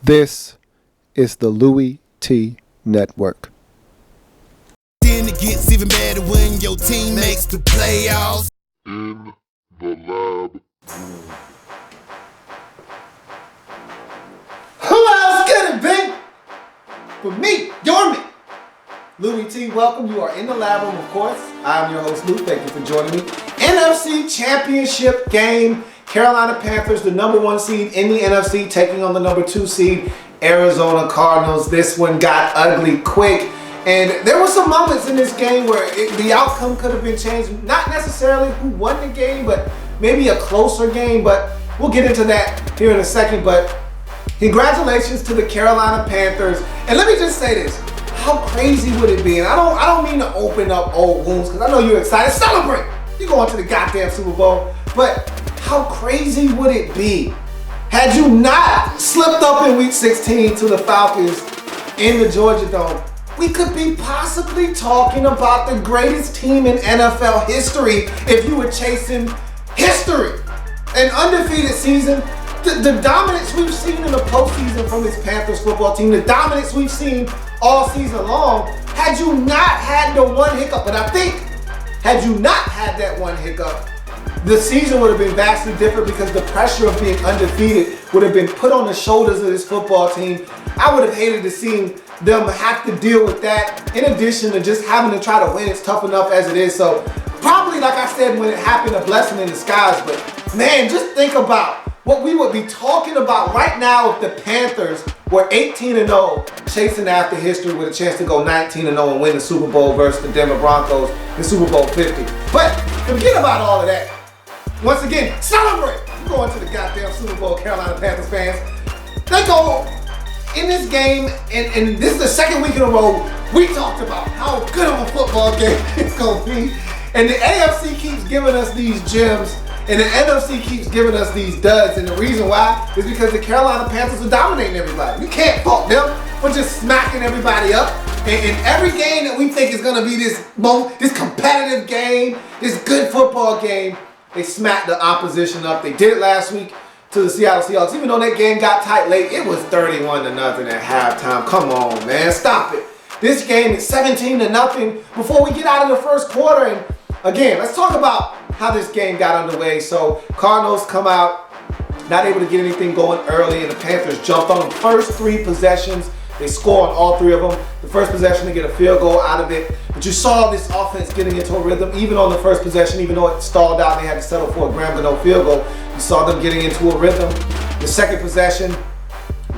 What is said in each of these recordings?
This is the Louie Tee Network. Then it gets even better when your team makes the playoffs. In the lab. Who else get it, big? For me, your me. Louie Tee, welcome. You are in the lab room, of course. I'm your host, Lou. Thank you for joining me. NFC Championship game. Carolina Panthers, the number 1 seed in the NFC, taking on the number 2 seed, Arizona Cardinals. This one got ugly quick. And there were some moments in this game where the outcome could have been changed. Not necessarily who won the game, but maybe a closer game. But we'll get into that here in a second. But congratulations to the Carolina Panthers. And let me just say this. How crazy would it be? And I don't mean to open up old wounds, because I know you're excited. Celebrate! You're going to the goddamn Super Bowl. But how crazy would it be had you not slipped up in Week 16 to the Falcons in the Georgia Dome? We could be possibly talking about the greatest team in NFL history if you were chasing history. An undefeated season, the dominance we've seen in the postseason from this Panthers football team, the dominance we've seen all season long, had you not had the one hiccup. But I think, had you not had that one hiccup, the season would have been vastly different, because the pressure of being undefeated would have been put on the shoulders of this football team. I would have hated to see them have to deal with that, in addition to just having to try to win. It's tough enough as it is. So probably, like I said, when it happened, a blessing in disguise. But man, just think about what we would be talking about right now if the Panthers were 18-0, chasing after history with a chance to go 19-0 and win the Super Bowl versus the Denver Broncos in Super Bowl 50. But forget about all of that. Once again, celebrate! We're going to the goddamn Super Bowl, Carolina Panthers fans. They go in this game, and this is the second week in a row, we talked about how good of a football game it's going to be. And the AFC keeps giving us these gems, and the NFC keeps giving us these duds. And the reason why is because the Carolina Panthers are dominating everybody. You can't fault them for just smacking everybody up. And every game that we think is going to be this competitive game, this good football game, they smacked the opposition up. They did it last week to the Seattle Seahawks. Even though that game got tight late, it was 31-0 at halftime. Come on, man, stop it. This game is 17-0 before we get out of the first quarter. And again, let's talk about how this game got underway. So Cardinals come out, not able to get anything going early, and the Panthers jumped on them. First 3 possessions, they score on all 3 of them. The first possession, they get a field goal out of it. But you saw this offense getting into a rhythm, even on the first possession, even though it stalled out and they had to settle for a Graham Gano field goal. You saw them getting into a rhythm. The second possession,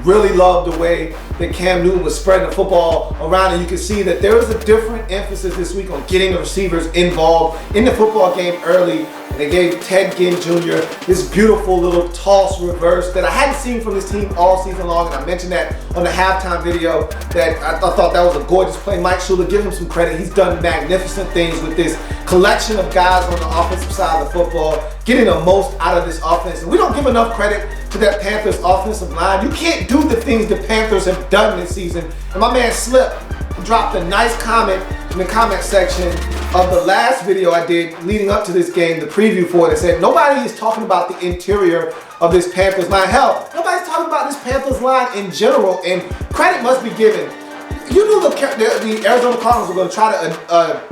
really loved the way that Cam Newton was spreading the football around, and you can see that there was a different emphasis this week on getting the receivers involved in the football game early. And they gave Ted Ginn Jr. this beautiful little toss reverse that I hadn't seen from this team all season long. And I mentioned that on the halftime video, that I thought that was a gorgeous play. Mike Shula, give him some credit. He's done magnificent things with this collection of guys on the offensive side of the football, getting the most out of this offense. And we don't give enough credit to that Panthers offensive line. You can't do the things the Panthers have done this season. And my man Slip dropped a nice comment in the comment section of the last video I did leading up to this game, the preview for it. It said, nobody is talking about the interior of this Panthers line. Hell, nobody's talking about this Panthers line in general, and credit must be given. You knew the Arizona Cardinals were going to try to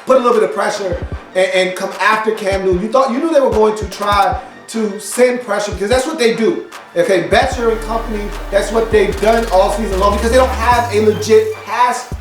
put a little bit of pressure and come after Cam Newton. You knew they were going to try to send pressure, because that's what they do. Okay, Betcher and company, that's what they've done all season long, because they don't have a legit pass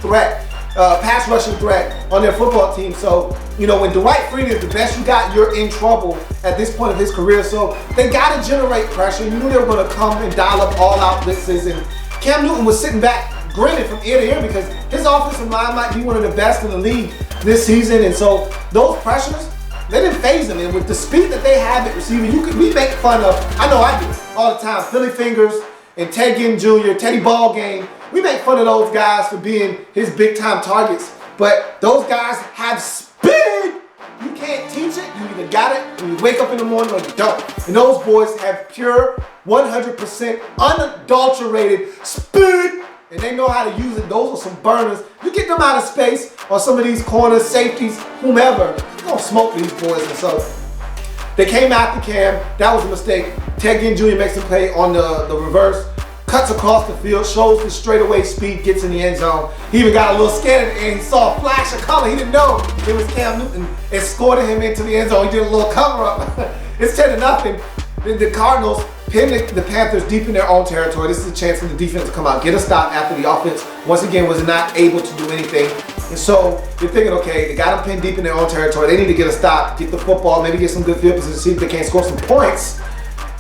rushing threat on their football team. So, you know, when Dwight Freeney is the best you got, you're in trouble at this point of his career. So they got to generate pressure. You knew they were going to come and dial up all-out blitzes, and Cam Newton was sitting back grinning from ear to ear, because his offensive line might be one of the best in the league this season. And so those pressures, they didn't phase him. And with the speed that they have at receiver, we make fun of, I know I do, all the time, Philly Fingers and Ted Ginn Jr., Teddy Ball Game. We make fun of those guys for being his big-time targets. But those guys have speed. You can't teach it. You either got it when you wake up in the morning or you don't. And those boys have pure, 100% unadulterated speed. And they know how to use it. Those are some burners. You get them out of space on some of these corners, safeties, whomever, you're going to smoke these boys. And so they came after Cam. That was a mistake. Ted Ginn Jr. makes a play on the reverse. cuts across the field, shows the straightaway speed, gets in the end zone. He even got a little scared and he saw a flash of color. He didn't know it was Cam Newton. Escorted him into the end zone. He did a little cover up. It's 10-0. The Cardinals pin the Panthers deep in their own territory. This is a chance for the defense to come out, get a stop after the offense, once again, was not able to do anything. And so you're thinking, okay, they got them pinned deep in their own territory. They need to get a stop, get the football, maybe get some good field position, see if they can't score some points.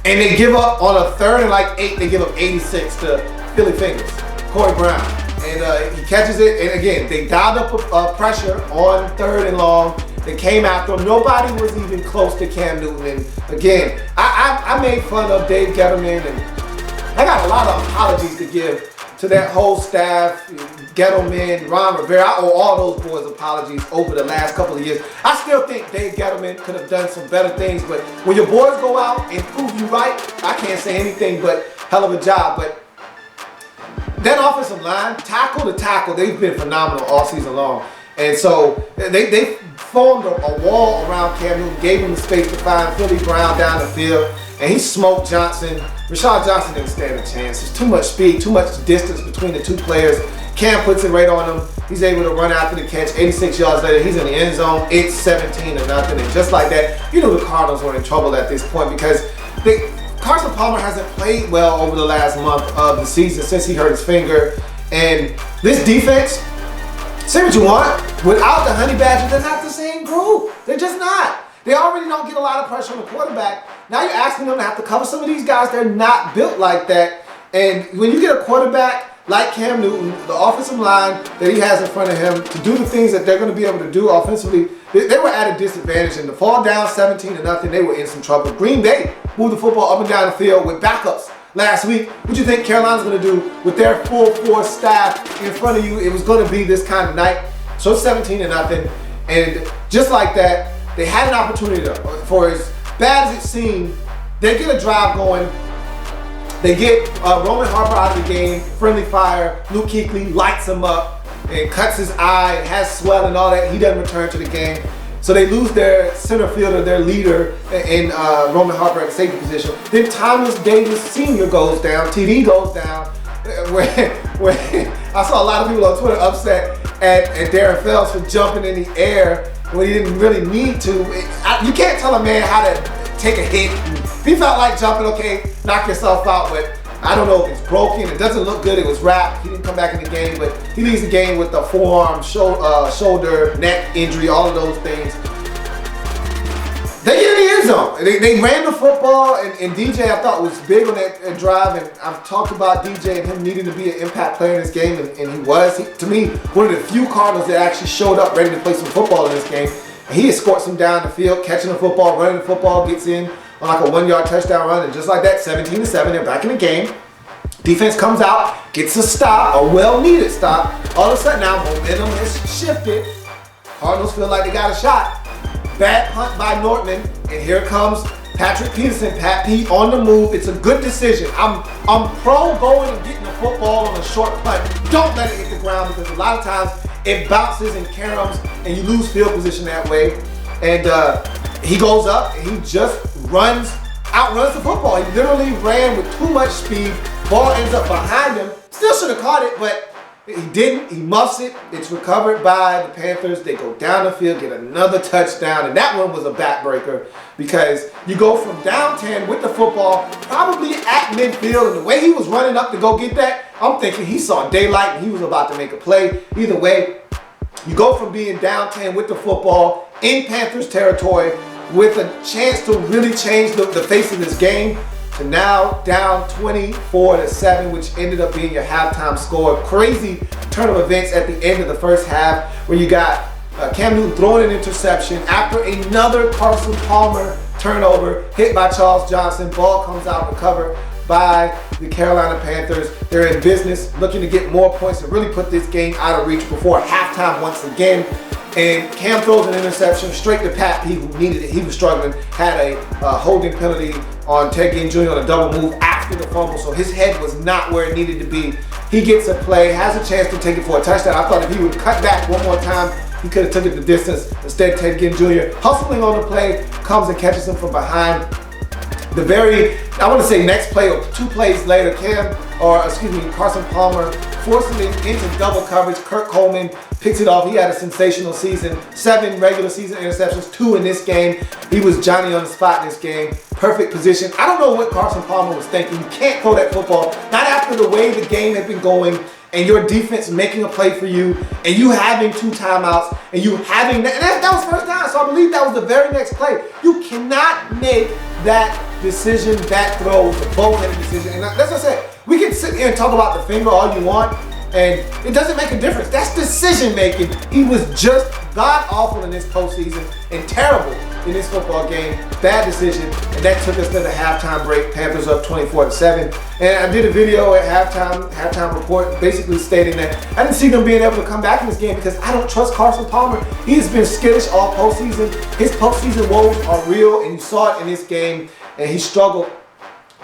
And they give up on a 3rd and like 8. They give up 86 to Philly Fingers, Corey Brown. And he catches it. And again, they dialed up pressure on 3rd and long. They came after him. Nobody was even close to Cam Newton. And again, I made fun of Dave Gettleman, and I got a lot of apologies to give to that whole staff, Gettleman, Ron Rivera. I owe all those boys apologies over the last couple of years. I still think Dave Gettleman could have done some better things, but when your boys go out and prove you right, I can't say anything but hell of a job. But that offensive line, tackle to tackle, they've been phenomenal all season long. And so they formed a wall around Cam Newton, gave him the space to find Philly Brown down the field, and he smoked Johnson. Rashad Johnson didn't stand a chance. There's too much speed, too much distance between the two players. Cam puts it right on him. He's able to run after the catch. 86 yards later, he's in the end zone. It's 17-0. And just like that, you know the Cardinals were in trouble at this point because Carson Palmer hasn't played well over the last month of the season since he hurt his finger. And this defense, say what you want, without the Honey Badgers, they're not the same group. They're just not. They already don't get a lot of pressure on the quarterback. Now you're asking them to have to cover some of these guys. They're not built like that. And when you get a quarterback like Cam Newton, the offensive line that he has in front of him, to do the things that they're going to be able to do offensively, they were at a disadvantage. And to fall down 17-0, they were in some trouble. Green Bay moved the football up and down the field with backups last week. What do you think Carolina's going to do with their full force staff in front of you? It was going to be this kind of night. So it's 17-0. And just like that, they had an opportunity to, for as bad as it seemed, they get a drive going. They get Roman Harper out of the game, friendly fire. Luke Kuechly lights him up and cuts his eye and has swelling and all that. He doesn't return to the game. So they lose their center fielder, their leader in Roman Harper at the safety position. Then Thomas Davis Sr. goes down, TD goes down. Where I saw a lot of people on Twitter upset at Darren Fells for jumping in the air when he didn't really need to. You can't tell a man how to take a hit. If he felt like jumping, okay, knock yourself out, but I don't know if it's broken. It doesn't look good. It was wrapped. He didn't come back in the game, but he leaves the game with a forearm, shoulder, neck injury, all of those things. They get in the end zone. They ran the football, and DJ I thought was big on that drive, and I've talked about DJ and him needing to be an impact player in this game, and he was. To me, one of the few Cardinals that actually showed up ready to play some football in this game. And he escorts him down the field, catching the football, running the football, gets in on like a 1-yard touchdown run, and just like that, 17-7, they're back in the game. Defense comes out, gets a stop, a well-needed stop. All of a sudden now, momentum has shifted. Cardinals feel like they got a shot. Bad punt by Nortman, and here comes Patrick Peterson, Pat P on the move. It's a good decision. I'm pro going and getting the football on a short punt. Don't let it hit the ground because a lot of times it bounces and caroms and you lose field position that way. And he goes up and he just outruns the football. He literally ran with too much speed. Ball ends up behind him. Still should have caught it, but he didn't. He muffs it. It's recovered by the Panthers. They go down the field, get another touchdown, and that one was a backbreaker because you go from down 10 with the football, probably at midfield, and the way he was running up to go get that, I'm thinking he saw daylight and he was about to make a play. Either way, you go from being down 10 with the football in Panthers territory with a chance to really change the face of this game to now down 24-7, which ended up being your halftime score. Crazy turn of events at the end of the first half where you got Cam Newton throwing an interception after another Carson Palmer turnover hit by Charles Johnson. Ball comes out recovered by the Carolina Panthers. They're in business, looking to get more points and really put this game out of reach before halftime once again. And Cam throws an interception straight to Pat P, who needed it. He was struggling, had a holding penalty on Ted Ginn Jr. on a double move after the fumble, so his head was not where it needed to be. He gets a play, has a chance to take it for a touchdown. I thought if he would cut back one more time, he could have took it the distance. Instead, Ted Ginn Jr. hustling on the play, comes and catches him from behind. I want to say next play or 2 plays later, Cam Carson Palmer forcing it into double coverage. Kurt Coleman picks it off. He had a sensational season. 7 regular season interceptions, 2 in this game. He was Johnny on the spot in this game. Perfect position. I don't know what Carson Palmer was thinking. You can't throw that football. Not after the way the game had been going and your defense making a play for you and you having 2 timeouts and you having that was first down. So I believe that was the very next play. You cannot make that decision, that throw, the boneheaded decision. And that's what I said. We can sit here and talk about the finger all you want, and it doesn't make a difference. That's decision making. He was just god awful in this postseason and terrible in this football game. Bad decision, and that took us to the halftime break. Panthers up 24-7. And I did a video at halftime report, basically stating that I didn't see them being able to come back in this game because I don't trust Carson Palmer. He has been skittish all postseason. His postseason woes are real, and you saw it in this game. And he struggled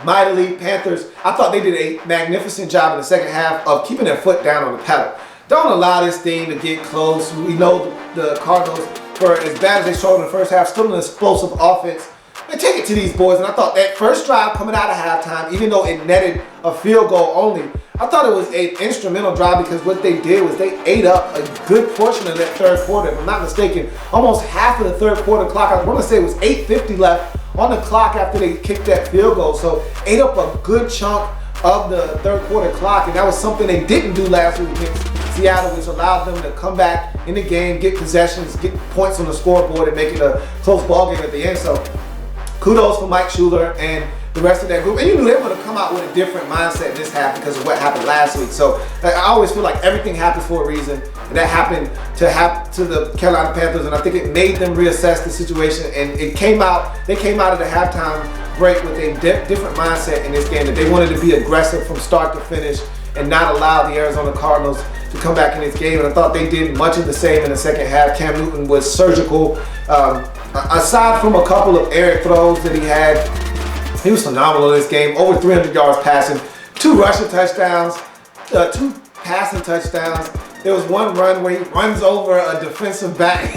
mightily. Panthers, I thought they did a magnificent job in the second half of keeping their foot down on the pedal. Don't allow this thing to get close. We know the Cardinals, for as bad as they struggled in the first half, still an explosive offense. They take it to these boys, and I thought that first drive coming out of halftime, even though it netted a field goal only, I thought it was an instrumental drive because what they did was they ate up a good portion of that third quarter. If I'm not mistaken, almost half of the third quarter clock. I want to say it was 8:50 left on the clock after they kicked that field goal. So ate up a good chunk of the third quarter clock, and that was something they didn't do last week against Seattle, which allowed them to come back in the game, get possessions, get points on the scoreboard, and make it a close ball game at the end. So kudos for Mike Schuler and the rest of that group. And you knew they were going to come out with a different mindset this half because of what happened last week. So I always feel like everything happens for a reason. And that happened to the Carolina Panthers. And I think it made them reassess the situation. And they came out of the halftime break with a different mindset in this game. That they wanted to be aggressive from start to finish and not allow the Arizona Cardinals to come back in this game. And I thought they did much of the same in the second half. Cam Newton was surgical. Aside from a couple of air throws that he had, he was phenomenal in this game. Over 300 yards passing, 2 rushing touchdowns, 2 passing touchdowns. There was one run where he runs over a defensive back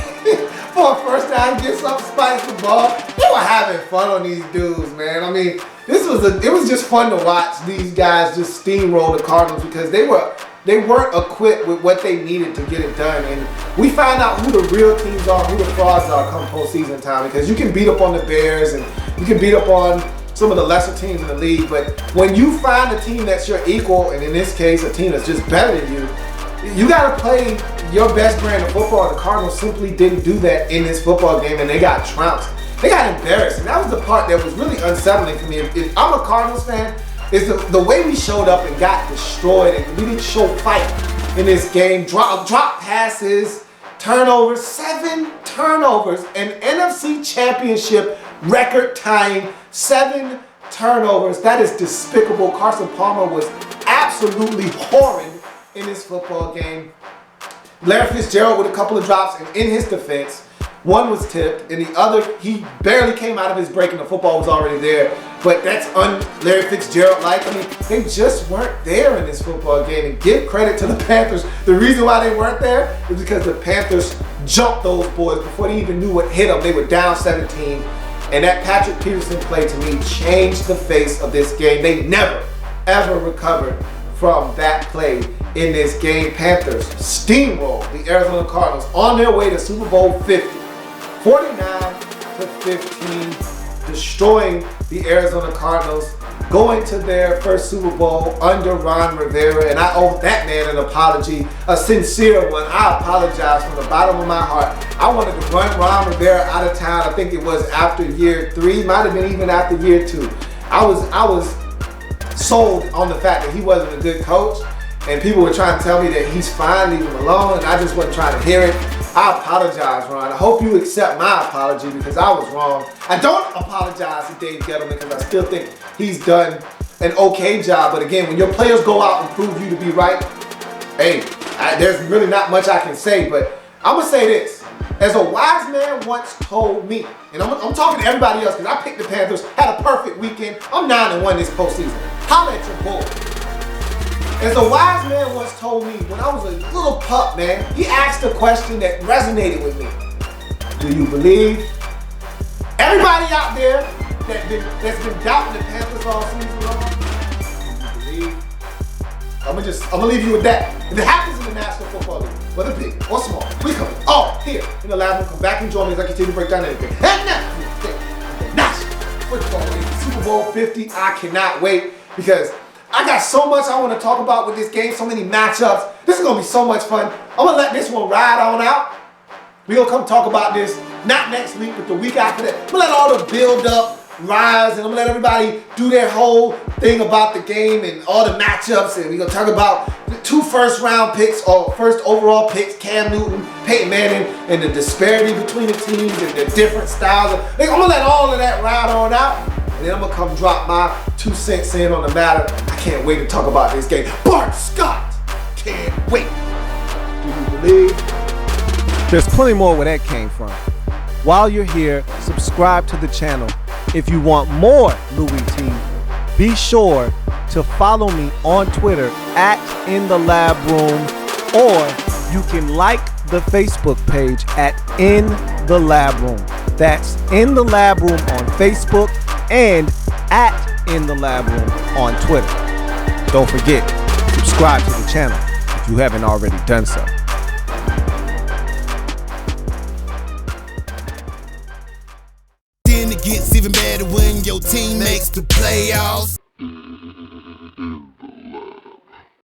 for a first down, gets up, spikes the ball. They were having fun on these dudes, man. I mean, it was just fun to watch these guys just steamroll the Cardinals because they weren't equipped with what they needed to get it done. And we found out who the real teams are, who the frauds are come postseason time, because you can beat up on the Bears and you can beat up on some of the lesser teams in the league, but when you find a team that's your equal, and in this case, a team that's just better than you, you gotta play your best brand of football. The Cardinals simply didn't do that in this football game, and they got trounced. They got embarrassed, and that was the part that was really unsettling for me. If I'm a Cardinals fan, is the way we showed up and got destroyed, and we didn't show fight in this game. Drop passes, turnovers, 7 turnovers, an NFC Championship record-tying 7 turnovers. That is despicable. Carson Palmer was absolutely horrid in this football game. Larry Fitzgerald with a couple of drops, and in his defense, one was tipped, and the other, he barely came out of his break, and the football was already there. But that's Larry Fitzgerald-like. I mean, they just weren't there in this football game. And give credit to the Panthers. The reason why they weren't there is because the Panthers jumped those boys before they even knew what hit them. They were down 17. And that Patrick Peterson play, to me, changed the face of this game. They never, ever recovered from that play in this game. Panthers steamrolled the Arizona Cardinals on their way to Super Bowl 50. 49-15, destroying the Arizona Cardinals, going to their first Super Bowl under Ron Rivera. And I owe that man an apology, a sincere one. I apologize from the bottom of my heart. I wanted to run Ron Rivera out of town. I think it was after year 3, might have been even after year 2. I was sold on the fact that he wasn't a good coach, and people were trying to tell me that he's fine, leave him alone, and I just wasn't trying to hear it. I apologize, Ron. I hope you accept my apology because I was wrong. I don't apologize to Dave Gettleman because I still think he's done an okay job. But again, when your players go out and prove you to be right, hey, there's really not much I can say. But I'm going to say this. As a wise man once told me, and I'm talking to everybody else because I picked the Panthers, had a perfect weekend. I'm 9-1 this postseason. Holla at your boy. As a wise man once told me when I was a little pup, man, he asked a question that resonated with me. Do you believe? Everybody out there that's been doubting the Panthers all season long, do you believe I'm gonna leave you with that. If it happens in the National Football League, whether big or small, we come all here in the lab. Come back and join me as I continue to break down everything. And now, the National Football League, Super Bowl 50. I cannot wait because I got so much I want to talk about with this game, so many matchups. This is going to be so much fun. I'm going to let this one ride on out. We're going to come talk about this, not next week, but the week after that. I'm going to let all the build up rise, and I'm going to let everybody do their whole thing about the game and all the matchups. And we're going to talk about the 2 first-round picks or first overall picks, Cam Newton, Peyton Manning, and the disparity between the teams and the different styles. I'm going to let all of that ride on out. And then I'm gonna come drop my 2 cents in on the matter. I can't wait to talk about this game. Bart Scott, can't wait. Do you believe? There's plenty more where that came from. While you're here, subscribe to the channel. If you want more Louie Tee, be sure to follow me on Twitter @InTheLabRoom, or you can like the Facebook page @InTheLabRoom. That's In the Lab Room on Facebook and @InTheLabRoom on Twitter. Don't forget, subscribe to the channel if you haven't already done so. Then it gets even better when your team makes the playoffs. In